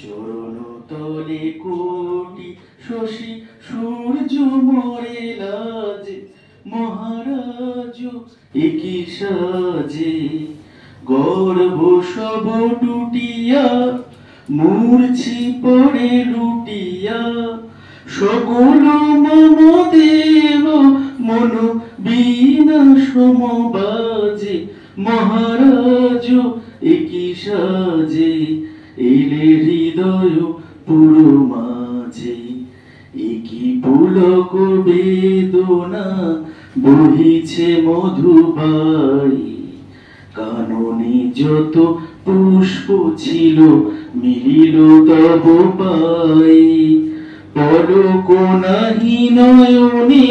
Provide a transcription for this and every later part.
চরণ তলে কোটি শশী সূর্য মরে লাজে, মহারাজ একি সাজে। গর্ব সব টুটিয়া মূর্ছি পড়ে লুটিয়া, সকল মম দেব মন বীণা সমবাজে, মহারাজ একি সাজে। এলে হৃদয় পুরো মাঝে, একি পুলক বেদনা বহিছে মধুবাই। কাননে যত পুষ্প ছিল মিলিল তব পাই। পলক নাহি নয়নে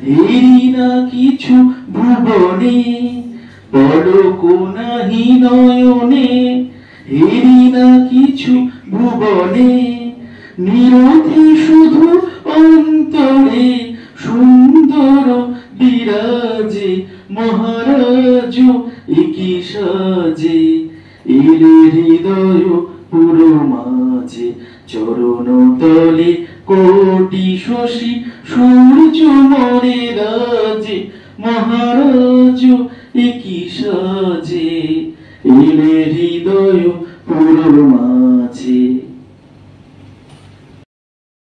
হেরি না কিছু ভুবনে, পলক নাহি নয়নে হেরি না কিছু ভুবনে। নিরতি শুধু অন্তরে সুন্দর বিরাজে, মহারাজ একি সাজে। এলে হৃদয় পুরো মাঝে, চরণ তলে কোটি শশী সূর্য মরে রাজে, মহারাজ একি সাজে। এলে হৃদয় পুরো